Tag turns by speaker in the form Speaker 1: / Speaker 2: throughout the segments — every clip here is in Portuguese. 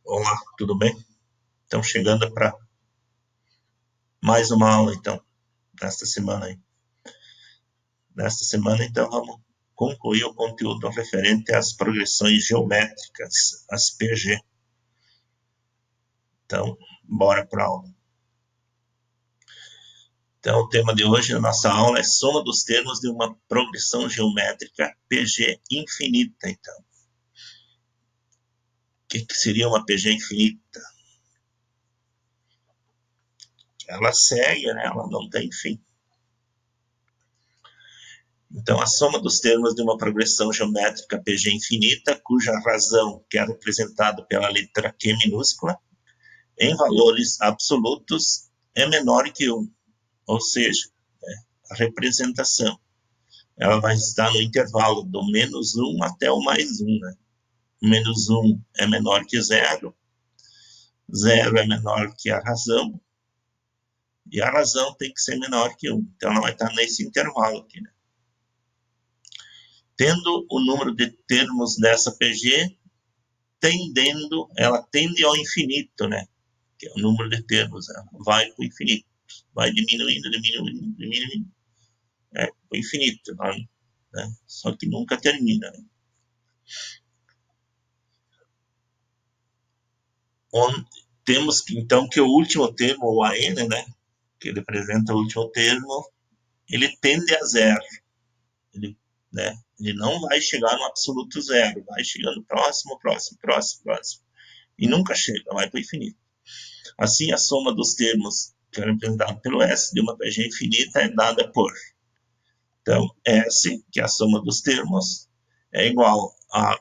Speaker 1: Olá, tudo bem? Então, chegando para mais uma aula, então, nesta semana aí. Nesta semana, então, vamos concluir o conteúdo referente às progressões geométricas, as PG. Então, bora para a aula. Então, o tema de hoje da nossa aula é soma dos termos de uma progressão geométrica PG infinita, então. O que seria uma PG infinita? Ela segue, né? Ela não tem fim. Então, a soma dos termos de uma progressão geométrica PG infinita, cuja razão, que é representada pela letra Q minúscula, em valores absolutos, é menor que 1. Ou seja, a representação ela vai estar no intervalo do -1 até o +1. Né? O -1 é menor que 0, 0 é menor que a razão, e a razão tem que ser menor que 1. Então, ela vai estar nesse intervalo aqui. Né? Tendo o número de termos dessa PG ela tende ao infinito, né? Que é o número de termos, ela vai para o infinito, vai diminuindo, para o infinito, né? Só que nunca termina. Né? Temos então que o último termo, o AN, né? Que representa o último termo, ele tende a zero, né? Ele não vai chegar no absoluto zero, vai chegando próximo, e nunca chega, vai para o infinito. Assim, a soma dos termos, que é representado pelo S, de uma PG infinita, é dada por. Então, S, que é a soma dos termos, é igual a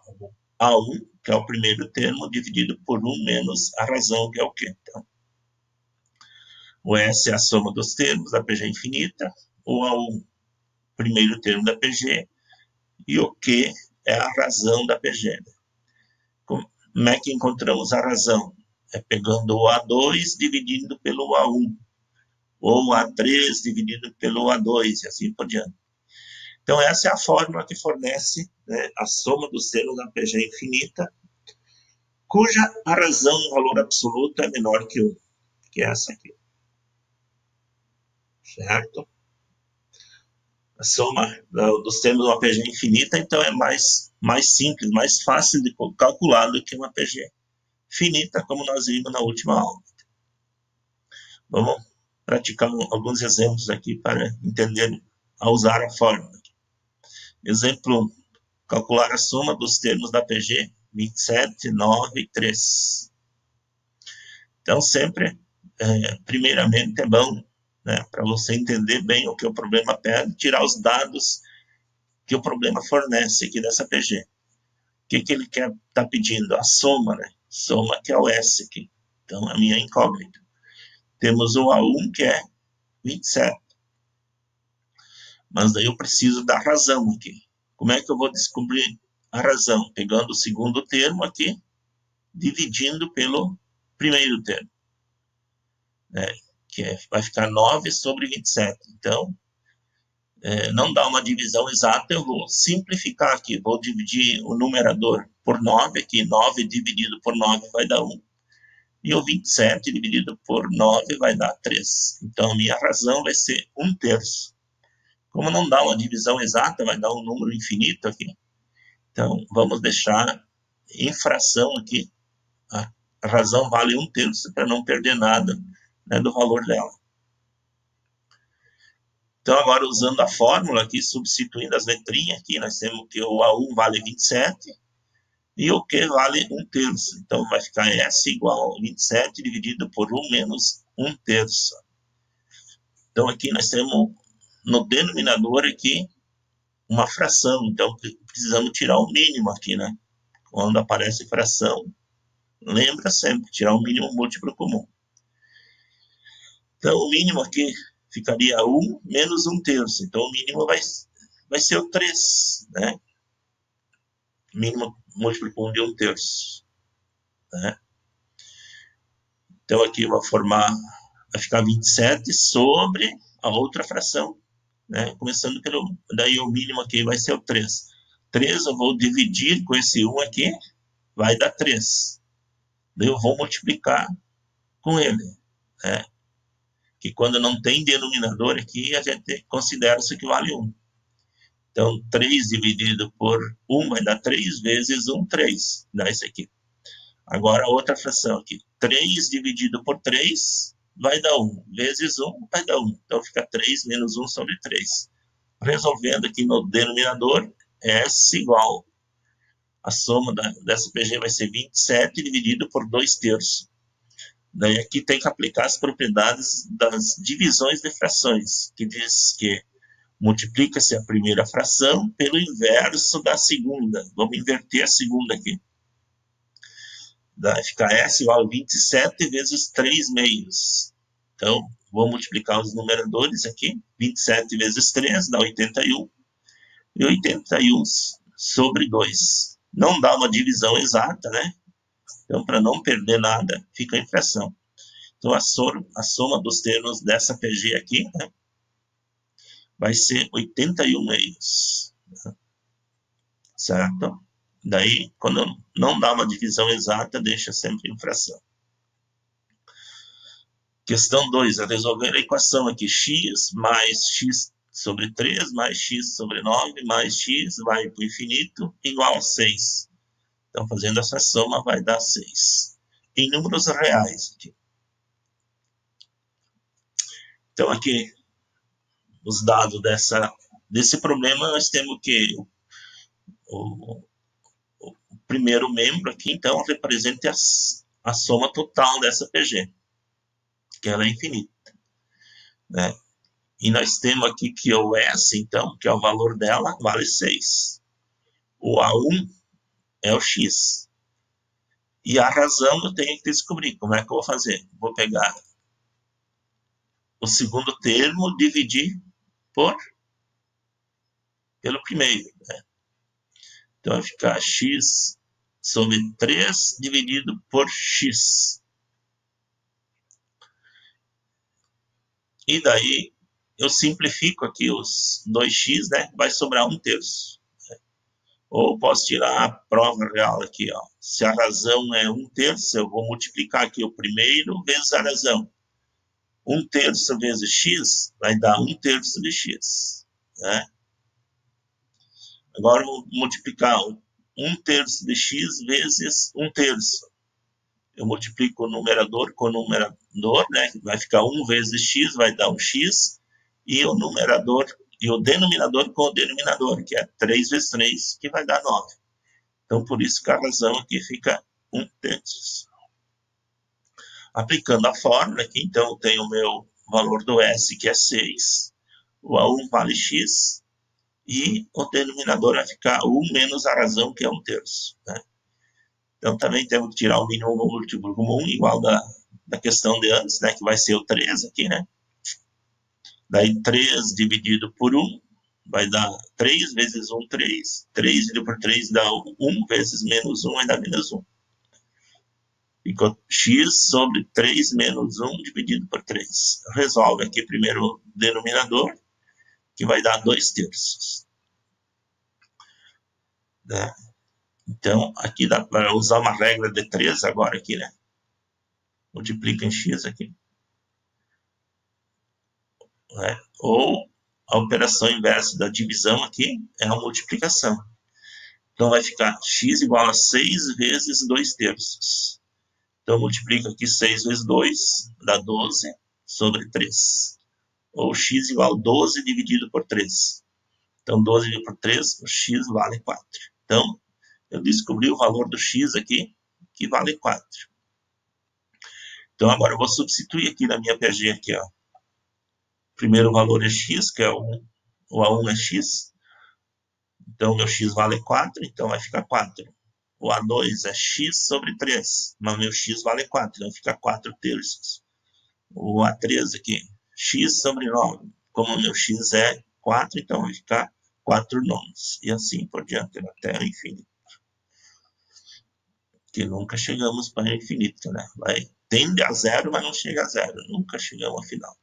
Speaker 1: A1, que é o primeiro termo, dividido por 1 menos a razão, que é o quê? Então, o S é a soma dos termos da PG infinita, o A1, primeiro termo da PG, e o Q é a razão da PG. Como é que encontramos a razão? É pegando o A2 dividindo pelo A1, ou A3 dividido pelo A2, e assim por diante. Então, essa é a fórmula que fornece, né, a soma dos termos da PG infinita, cuja a razão, o valor absoluto, é menor que 1, que é essa aqui. Certo? A soma dos termos de uma PG infinita, então, é mais simples, mais fácil de calcular do que uma PG finita, como nós vimos na última aula. Vamos praticar alguns exemplos aqui para entender a usar a fórmula. Exemplo 1. Calcular a soma dos termos da PG 27, 9 e 3. Então, sempre, primeiramente, é bom, né, para você entender bem o que o problema pede, tirar os dados que o problema fornece aqui dessa PG. O que ele está pedindo? A soma, né? Soma que é o S aqui. Então, a minha incógnita. Temos o A1, que é 27. Mas daí eu preciso da razão aqui. Como é que eu vou descobrir a razão? Pegando o segundo termo aqui, dividindo pelo primeiro termo. Né? Que vai ficar 9 sobre 27. Então, não dá uma divisão exata, eu vou simplificar aqui. Vou dividir o numerador por 9, aqui 9 dividido por 9 vai dar 1. E o 27 dividido por 9 vai dar 3. Então, a minha razão vai ser 1/3. Como não dá uma divisão exata, vai dar um número infinito aqui. Então, vamos deixar em fração aqui. A razão vale 1/3 para não perder nada, né, do valor dela. Então, agora, usando a fórmula aqui, substituindo as letrinhas aqui, nós temos que o A1 vale 27 e o Q vale 1/3. Então, vai ficar S igual a 27 dividido por 1 menos 1/3. Então, aqui nós temos no denominador aqui uma fração. Então, precisamos tirar o mínimo aqui, né? Quando aparece fração, lembra sempre, tirar o mínimo múltiplo comum. Então, o mínimo aqui ficaria 1 menos 1/3. Então, o mínimo vai ser o 3, né? Mínimo múltiplo comum de 1/3. Né? Então, aqui vai ficar 27 sobre a outra fração, né? Começando pelo... Daí, o mínimo aqui vai ser o 3. 3 eu vou dividir com esse 1 aqui, vai dar 3. daí eu vou multiplicar com ele, né? Que quando não tem denominador aqui, a gente considera isso que vale 1. Então, 3 dividido por 1 vai dar 3 vezes 1, 3. Dá isso aqui. Agora, outra fração aqui. 3 dividido por 3 vai dar 1. Vezes 1 vai dar 1. Então, fica 3 menos 1 sobre 3. Resolvendo aqui no denominador, S igual. A soma dessa PG vai ser 27 dividido por 2 terços. Daí aqui tem que aplicar as propriedades das divisões de frações, que diz que multiplica-se a primeira fração pelo inverso da segunda. Vamos inverter a segunda aqui. Vai ficar S igual a 27 vezes 3 meios. Então, vou multiplicar os numeradores aqui. 27 vezes 3 dá 81. E 81 sobre 2. Não dá uma divisão exata, né? Então, para não perder nada, fica em fração. Então, a soma dos termos dessa PG aqui, né, vai ser 81 meios. Certo? Daí, quando não dá uma divisão exata, deixa sempre em fração. Questão 2, é resolver a equação aqui, x mais x sobre 3 mais x sobre 9 mais x vai para o infinito igual a 6. Então, fazendo essa soma, vai dar 6. Em números reais. Aqui. Então, aqui, os dados desse problema, nós temos que o primeiro membro aqui, então, representa a soma total dessa PG, que ela é infinita. Né? E nós temos aqui que o S, então, que é o valor dela, vale 6. O A1 é o X. E a razão eu tenho que descobrir. Como é que eu vou fazer? Vou pegar o segundo termo, dividir pelo primeiro. Né? Então, vai ficar X sobre 3 dividido por X. E daí, eu simplifico aqui os 2x, né? Vai sobrar 1 terço. Ou posso tirar a prova real aqui, ó. Se a razão é 1 terço, eu vou multiplicar aqui o primeiro vezes a razão. 1 terço vezes x vai dar 1 terço de x. Né? Agora eu vou multiplicar 1 terço de x vezes 1 terço. Eu multiplico o numerador com o numerador, né? Vai ficar 1 vezes x, vai dar um x. E o numerador e o denominador com o denominador, que é 3 vezes 3, que vai dar 9. Então, por isso que a razão aqui fica 1 terço. Aplicando a fórmula aqui, então, eu tenho o meu valor do S, que é 6. O A1 vale x. E o denominador vai ficar 1 menos a razão, que é 1 terço. Né? Então, também temos que tirar o mínimo múltiplo comum, igual da questão de antes, né? Que vai ser o 3 aqui, né? Daí, 3 dividido por 1 vai dar 3 vezes 1, 3. 3 dividido por 3 dá 1 vezes menos 1 vai dar menos 1. Ficou x sobre 3 menos 1 dividido por 3. Resolve aqui primeiro o denominador, que vai dar 2 terços. Né? Então, aqui dá para usar uma regra de 3 agora aqui, né? Multiplica em x aqui. Né? Ou a operação inversa da divisão aqui é a multiplicação. Então, vai ficar x igual a 6 vezes 2 terços. Então, multiplica aqui 6 vezes 2, dá 12 sobre 3. Ou x igual a 12 dividido por 3. Então, 12 dividido por 3, o x vale 4. Então, eu descobri o valor do x aqui, que vale 4. Então, agora eu vou substituir aqui na minha PG aqui, ó. Primeiro valor é x, que é o A1 é x. Então, meu x vale 4, então vai ficar 4. O A2 é x sobre 3, mas meu x vale 4, então fica 4 terços. O A3 aqui, x sobre 9. Como meu x é 4, então vai ficar 4 nonos. E assim por diante, até o infinito. Que nunca chegamos para o infinito, né? Tende a zero, mas não chega a zero. Nunca chegamos ao final.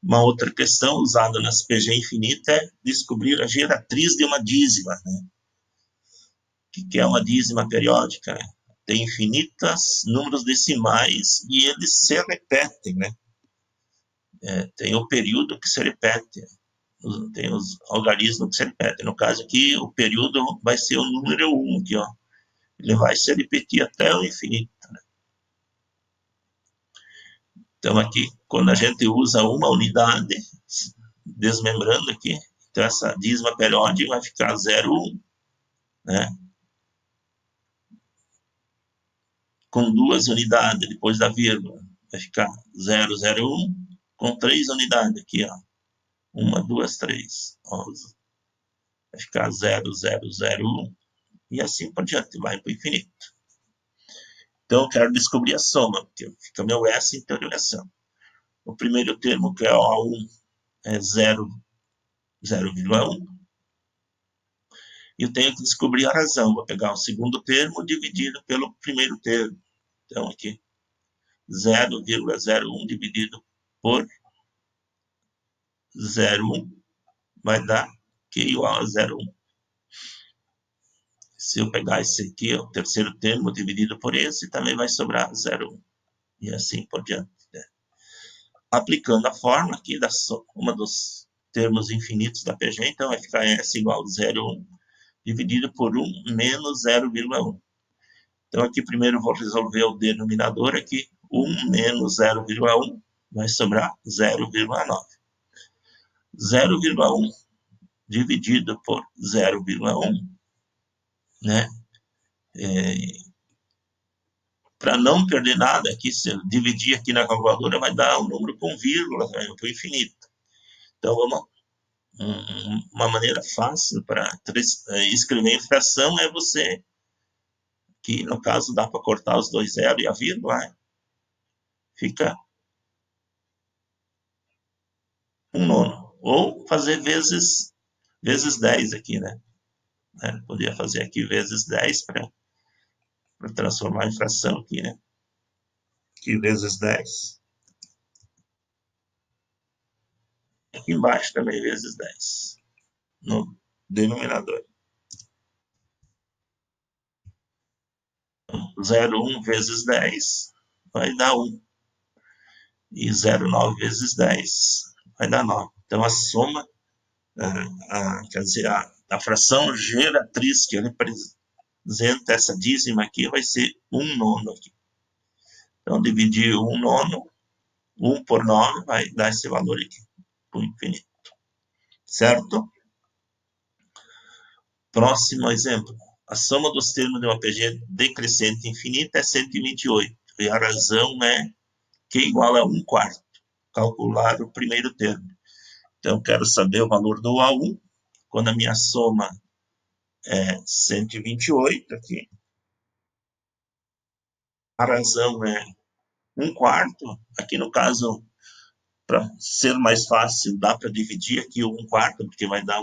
Speaker 1: Uma outra questão usada nas PG infinita é descobrir a geratriz de uma dízima. Né? que é uma dízima periódica, né? Tem infinitos números decimais e eles se repetem, né? Tem o período que se repete, tem os algarismos que se repetem. No caso aqui, o período vai ser o número 1 aqui, ó. Ele vai se repetir até o infinito, né? Então aqui, quando a gente usa uma unidade, desmembrando aqui, então essa dízima periódica vai ficar 0,1, né? Com 2 unidades depois da vírgula, vai ficar 0,01, com 3 unidades aqui, ó. 1, 2, 3, 11. Vai ficar 0,001 e assim por diante, vai para o infinito. Então eu quero descobrir a soma, porque fica meu S em interrogação. O primeiro termo, que é o A1, é 0,1. E eu tenho que descobrir a razão. Vou pegar o segundo termo dividido pelo primeiro termo. Então aqui, 0,01 dividido por 0,1 vai dar Q igual a 0,1. Se eu pegar esse aqui, o terceiro termo dividido por esse, também vai sobrar 0,1. E assim por diante, né? Aplicando a fórmula aqui da soma dos termos infinitos da PG, então vai ficar S igual a 0,1 dividido por 1 menos 0,1. Então aqui primeiro eu vou resolver o denominador aqui, 1 menos 0,1 vai sobrar 0,9. 0,1 dividido por 0,1, né? Para não perder nada aqui, se eu dividir aqui na calculadora, vai dar um número com vírgula, vai para o infinito. Então, uma maneira fácil para escrever em fração é você, que no caso dá para cortar os dois zeros e a vírgula, né? Fica 1/9. Ou fazer vezes 10 aqui, né? Podia fazer aqui vezes 10 para transformar em fração aqui, né? Aqui vezes 10. Aqui embaixo também vezes 10. No denominador. 0,1 vezes 10 vai dar 1. E 0,9 vezes 10 vai dar 9. Então a soma, quer dizer, a fração geratriz que representa essa dízima aqui vai ser 1/9 aqui. Então dividir 1/9, 1 por 9 vai dar esse valor aqui, para o infinito. Certo? Próximo exemplo. A soma dos termos de uma PG decrescente infinita é 128. E a razão é Q igual a 1/4. Calcular o primeiro termo. Então, quero saber o valor do A1. Quando a minha soma é 128 aqui. A razão é 1/4. Aqui no caso, para ser mais fácil, dá para dividir aqui o 1/4, porque vai dar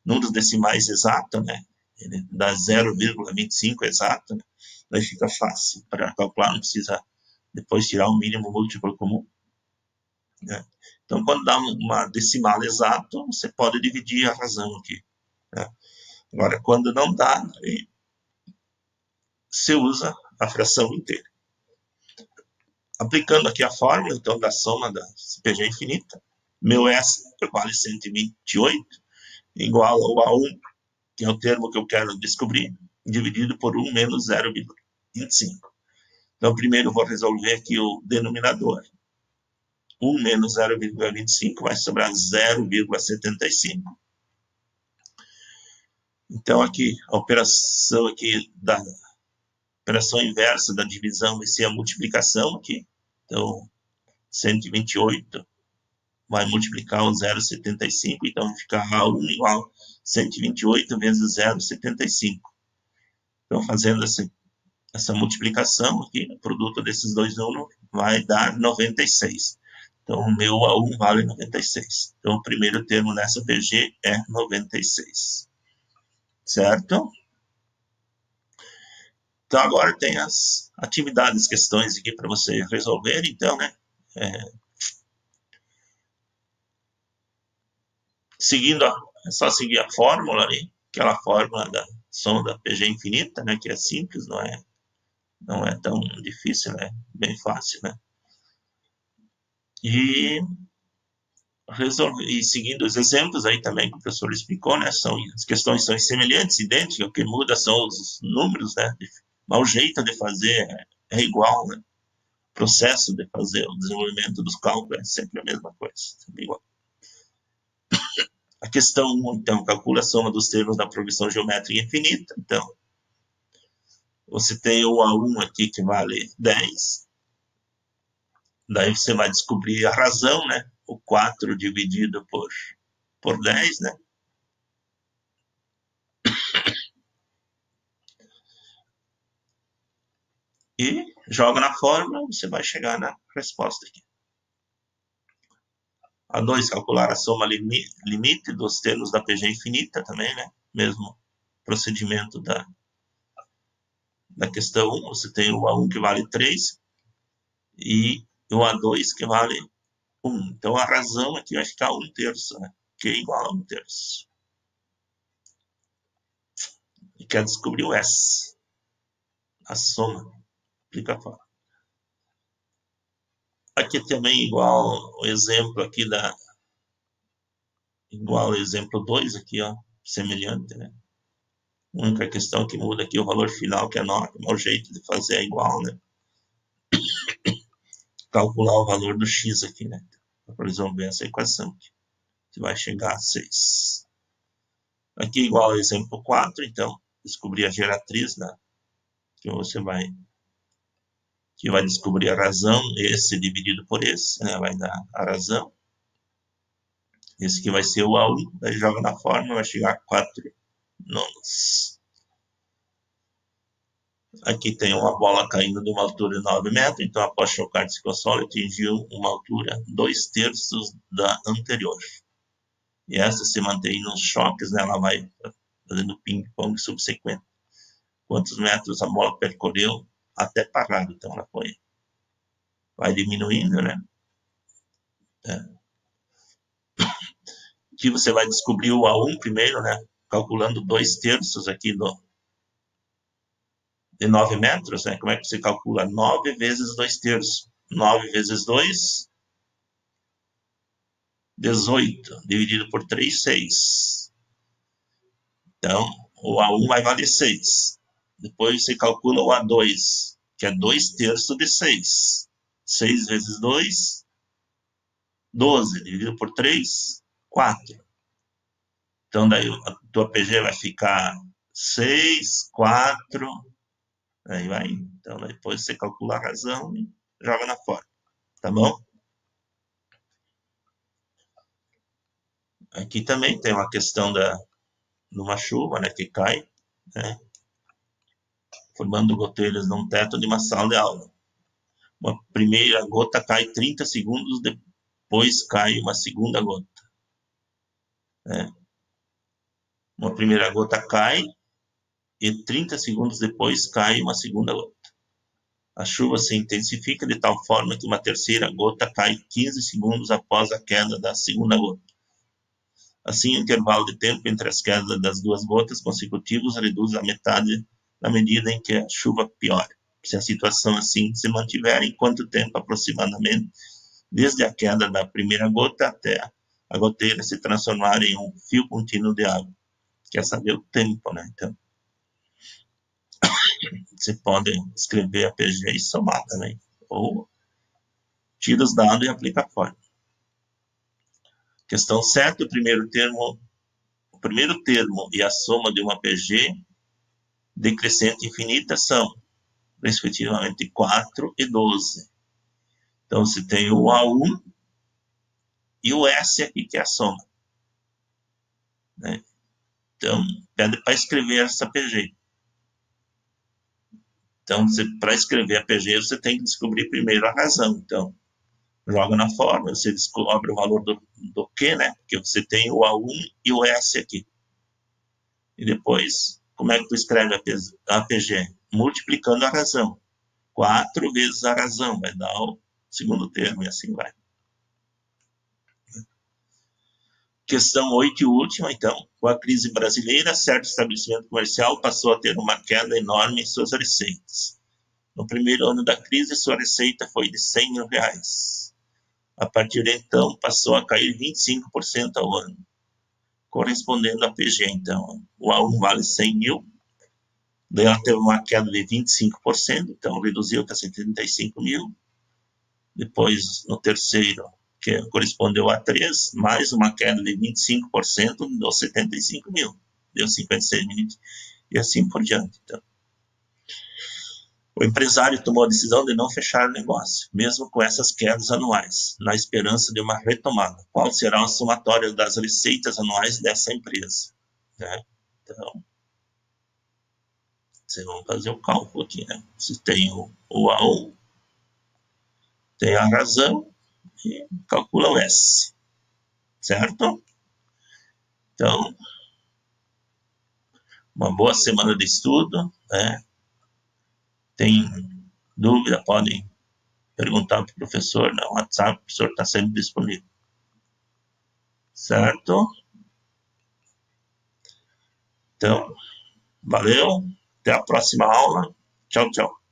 Speaker 1: números decimais exato, né? Ele dá 0,25 exato, né? Daí fica fácil para calcular, não precisa depois tirar o mínimo múltiplo comum, né? Então, quando dá uma decimal exato, você pode dividir a razão aqui, né? Agora, quando não dá, você usa a fração inteira. Aplicando aqui a fórmula, então, da soma da PG infinita, meu S vale 128, igual ao A1, que é o termo que eu quero descobrir, dividido por 1 menos 0,25. Então, primeiro eu vou resolver aqui o denominador. 1 menos 0,25 vai sobrar 0,75. Então, aqui, a operação aqui da operação inversa da divisão vai ser a multiplicação aqui. Então, 128 vai multiplicar o 0,75, então vai ficar A1 igual a 128 vezes 0,75. Então, fazendo essa multiplicação aqui, o produto desses dois números vai dar 96. Então, o meu A1 vale 96. Então, o primeiro termo nessa PG é 96. Certo? Então, agora tem as atividades, questões aqui para você resolver. Então, né? É só seguir a fórmula ali, aquela fórmula soma da PG infinita, né? Que é simples, não é tão difícil, né? Bem fácil, né? E seguindo os exemplos aí também que o professor explicou, né? As questões são semelhantes, idênticas, o que muda são os números, né? Mas o jeito de fazer é igual, né? O processo de fazer o desenvolvimento dos cálculos é sempre a mesma coisa, sempre igual. A questão 1, então, calcula a soma dos termos da progressão geométrica infinita. Então, você tem o A1 aqui que vale 10. Daí você vai descobrir a razão, né? O 4 dividido por 10, né? E joga na fórmula, você vai chegar na resposta aqui. A2, calcular a soma limite dos termos da PG infinita também, né? Mesmo procedimento da questão 1. Você tem o A1 que vale 3 e o A2 que vale 1. Então, a razão aqui vai ficar 1/3, né? Que é igual a 1/3. E quer descobrir o S. A soma. Aplica a fórmula. Aqui também igual o exemplo aqui igual o exemplo 2 aqui, ó. Semelhante, né? A única questão que muda aqui é o valor final, que é 9. Mas o jeito de fazer é igual, né? Calcular o valor do x aqui, né? Para resolver essa equação aqui. Que vai chegar a 6. Aqui igual ao exemplo 4, então, descobrir a geratriz, né? Que você vai descobrir a razão, esse dividido por esse, né? Vai dar a razão. Esse aqui vai ser o A1, daí joga na fórmula, vai chegar a 4/9. Aqui tem uma bola caindo de uma altura de 9 metros, então após chocar de ciclosolo, atingiu uma altura 2/3 da anterior. E essa se mantém nos choques, né? Ela vai fazendo ping-pong subsequente. Quantos metros a bola percorreu até parar, então ela vai diminuindo, né? Aqui você vai descobrir o A1 primeiro, né? Calculando 2/3 aqui de 9 metros, né? Como é que você calcula? 9 vezes 2/3. 9 vezes 2, 18. Dividido por 3, 6. Então, o A1 vai valer 6. Depois você calcula o A2, que é 2/3 de 6. 6 vezes 2, 12. Dividido por 3, 4. Então, daí a tua PG vai ficar 6, 4... Aí vai. Então, depois você calcula a razão e joga na fórmula. Tá bom? Aqui também tem uma questão de uma chuva, né, que cai, né, formando gotelhas num teto de uma sala de aula. Uma primeira gota cai 30 segundos, depois cai uma segunda gota. Né? Uma primeira gota cai e 30 segundos depois cai uma segunda gota. A chuva se intensifica de tal forma que uma terceira gota cai 15 segundos após a queda da segunda gota. Assim, o intervalo de tempo entre as quedas das duas gotas consecutivas reduz a metade na medida em que a chuva piora. Se a situação assim se mantiver, em quanto tempo aproximadamente, desde a queda da primeira gota até a goteira se transformar em um fio contínuo de água? Quer saber o tempo, né? Então, você pode escrever a PG e somar também. Ou tira os dados e aplica a fórmula. Questão 7, o primeiro termo e a soma de uma PG decrescente infinita são, respectivamente, 4 e 12. Então, você tem o A1 e o S aqui, que é a soma. Né? Então, pede para escrever essa PG. Então, para escrever a PG, você tem que descobrir primeiro a razão. Então, joga na fórmula, você descobre o valor do Q, né? Porque você tem o A1 e o S aqui. E depois, como é que tu escreve a PG? Multiplicando a razão. 4 vezes a razão vai dar o segundo termo e assim vai. Questão 8 e última, então. Com a crise brasileira, certo estabelecimento comercial passou a ter uma queda enorme em suas receitas. No primeiro ano da crise, sua receita foi de R$ 100.000. A partir de então, passou a cair 25% ao ano, correspondendo a PG. Então, o A1 vale 100 mil, daí ela teve uma queda de 25%, então reduziu para 75 mil. Depois, no terceiro, que correspondeu a 3, mais uma queda de 25%, deu 75 mil, deu 56 mil, e assim por diante. Então, o empresário tomou a decisão de não fechar o negócio, mesmo com essas quedas anuais, na esperança de uma retomada. Qual será a somatória das receitas anuais dessa empresa? Né? Então, vocês vão fazer o cálculo aqui, né? Se tem o A1, tem a razão e calcula o S, certo? Então, uma boa semana de estudo, né? Tem dúvida, podem perguntar para o professor no WhatsApp, o professor está sempre disponível, certo? Então, valeu, até a próxima aula, tchau, tchau.